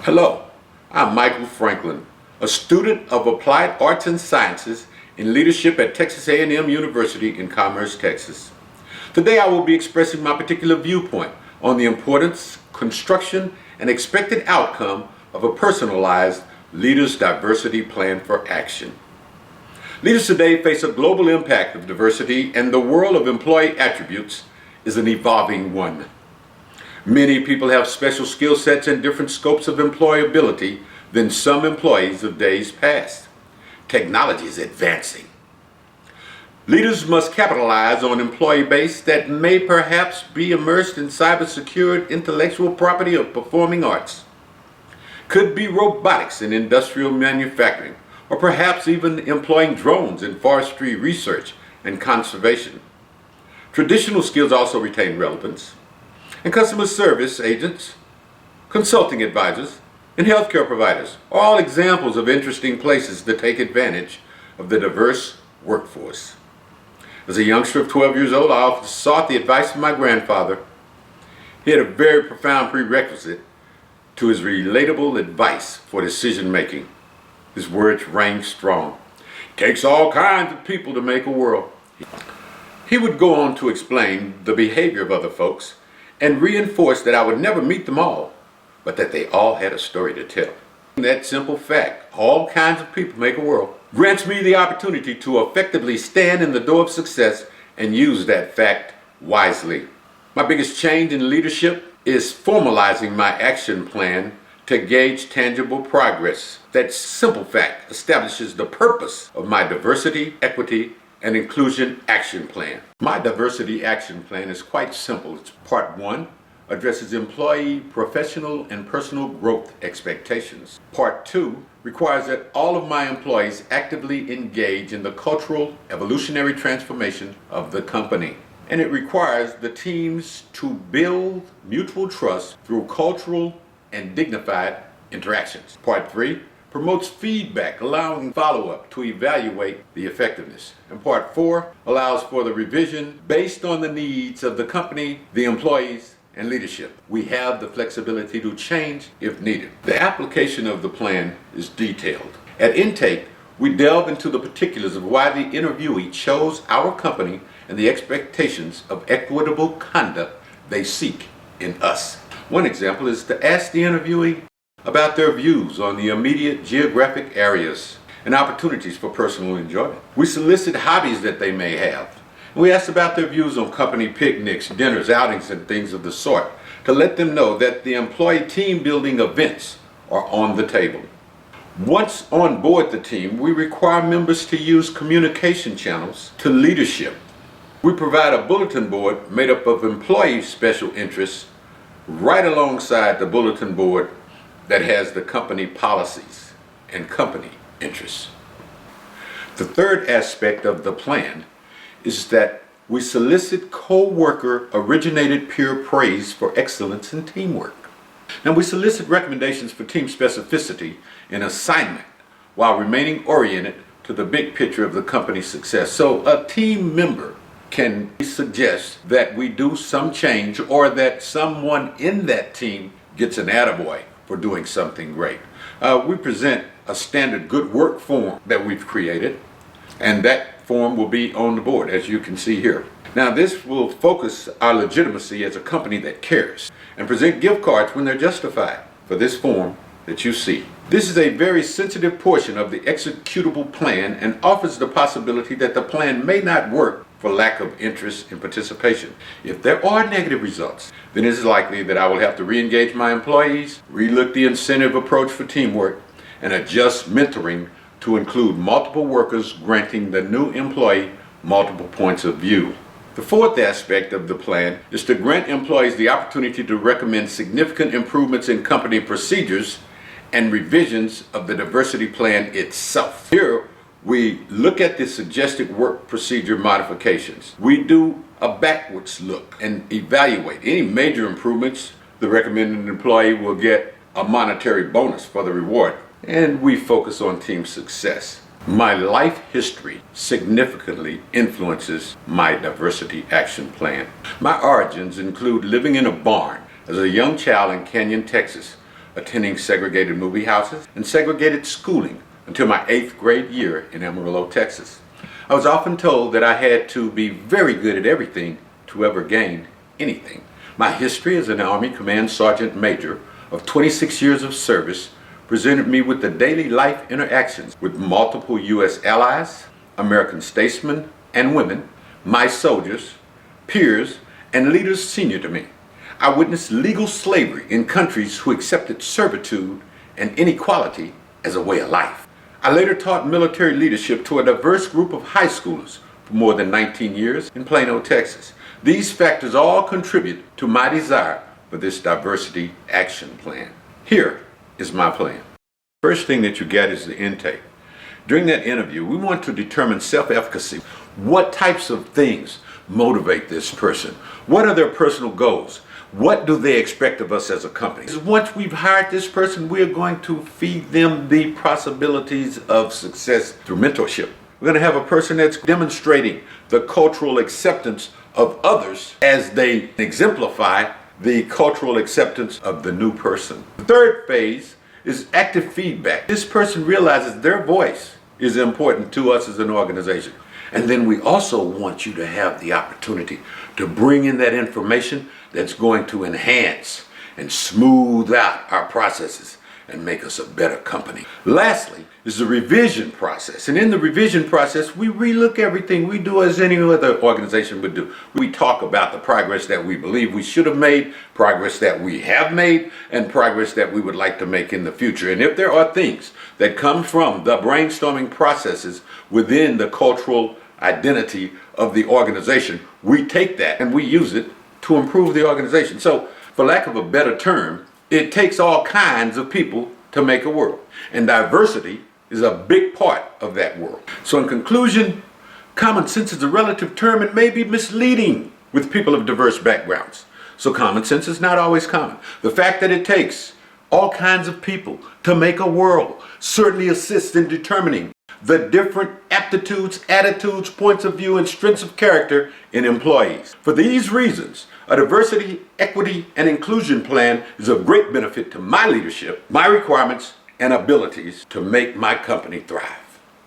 Hello, I'm Michael Franklin, a student of Applied Arts and Sciences in Leadership at Texas A&M University in Commerce, Texas. Today I will be expressing my particular viewpoint on the importance, construction, and expected outcome of a personalized Leaders Diversity Plan for Action. Leaders today face a global impact of diversity, and the world of employee attributes is an evolving one. Many people have special skill sets and different scopes of employability than some employees of days past. Technology is advancing. Leaders must capitalize on employee base that may perhaps be immersed in cyber-secured intellectual property of performing arts. Could be robotics in industrial manufacturing, or perhaps even employing drones in forestry research and conservation. Traditional skills also retain relevance, and customer service agents, consulting advisors, and healthcare providers are all examples of interesting places to take advantage of the diverse workforce. As a youngster of 12 years old, I often sought the advice of my grandfather. He had a very profound prerequisite to his relatable advice for decision making. His words rang strong. It takes all kinds of people to make a world. He would go on to explain the behavior of other folks and reinforce that I would never meet them all, but that they all had a story to tell. That simple fact, all kinds of people make a world, grants me the opportunity to effectively stand in the door of success and use that fact wisely. My biggest change in leadership is formalizing my action plan to gauge tangible progress. That simple fact establishes the purpose of my diversity, equity, and inclusion action plan. My diversity action plan is quite simple. It's part 1, addresses employee professional and personal growth expectations. Part 2 requires that all of my employees actively engage in the cultural evolutionary transformation of the company. And it requires the teams to build mutual trust through cultural and dignified interactions. Part 3 promotes feedback, allowing follow-up to evaluate the effectiveness. And Part 4 allows for the revision based on the needs of the company, the employees, and leadership. We have the flexibility to change if needed. The application of the plan is detailed. At intake, we delve into the particulars of why the interviewee chose our company and the expectations of equitable conduct they seek in us. One example is to ask the interviewee about their views on the immediate geographic areas and opportunities for personal enjoyment. We solicit hobbies that they may have. We ask about their views on company picnics, dinners, outings, and things of the sort to let them know that the employee team building events are on the table. Once on board the team, we require members to use communication channels to leadership. We provide a bulletin board made up of employee special interests right alongside the bulletin board that has the company policies and company interests. The third aspect of the plan is that we solicit co-worker originated peer praise for excellence in teamwork. Now, we solicit recommendations for team specificity in assignment while remaining oriented to the big picture of the company's success. So a team member can suggest that we do some change, or that someone in that team gets an attaboy for doing something great. We present a standard good work form that we've created, and that form will be on the board, as you can see here. Now, this will focus our legitimacy as a company that cares, and present gift cards when they're justified for this form that you see. This is a very sensitive portion of the executable plan and offers the possibility that the plan may not work for lack of interest and participation. If there are negative results, then it is likely that I will have to re-engage my employees, relook the incentive approach for teamwork, and adjust mentoring to include multiple workers, granting the new employee multiple points of view. The fourth aspect of the plan is to grant employees the opportunity to recommend significant improvements in company procedures and revisions of the diversity plan itself. Here, we look at the suggested work procedure modifications. We do a backwards look and evaluate any major improvements. The recommended employee will get a monetary bonus for the reward, and we focus on team success. My life history significantly influences my diversity action plan. My origins include living in a barn as a young child in Canyon, Texas, attending segregated movie houses and segregated schooling until my 8th grade year in Amarillo, Texas. I was often told that I had to be very good at everything to ever gain anything. My history as an Army Command Sergeant Major of 26 years of service presented me with the daily life interactions with multiple U.S. allies, American statesmen and women, my soldiers, peers, and leaders senior to me. I witnessed legal slavery in countries who accepted servitude and inequality as a way of life. I later taught military leadership to a diverse group of high schoolers for more than 19 years in Plano, Texas. These factors all contribute to my desire for this diversity action plan. Here is my plan. First thing that you get is the intake. During that interview, we want to determine self-efficacy. What types of things motivate this person? What are their personal goals? What do they expect of us as a company? Once we've hired this person, we're going to feed them the possibilities of success through mentorship. We're going to have a person that's demonstrating the cultural acceptance of others as they exemplify the cultural acceptance of the new person. The third phase is active feedback. This person realizes their voice is important to us as an organization. And then we also want you to have the opportunity to bring in that information that's going to enhance and smooth out our processes and make us a better company. Lastly is the revision process. And in the revision process, we relook everything. We do as any other organization would do. We talk about the progress that we believe we should have made, progress that we have made, and progress that we would like to make in the future. And if there are things that come from the brainstorming processes within the cultural identity of the organization, we take that and we use it to improve the organization. So, for lack of a better term, it takes all kinds of people to make a world. And diversity is a big part of that world. So in conclusion, common sense is a relative term and may be misleading with people of diverse backgrounds. So common sense is not always common. The fact that it takes all kinds of people to make a world certainly assists in determining the different aptitudes, attitudes, points of view, and strengths of character in employees. For these reasons, a diversity, equity, and inclusion plan is of great benefit to my leadership, my requirements, and abilities to make my company thrive.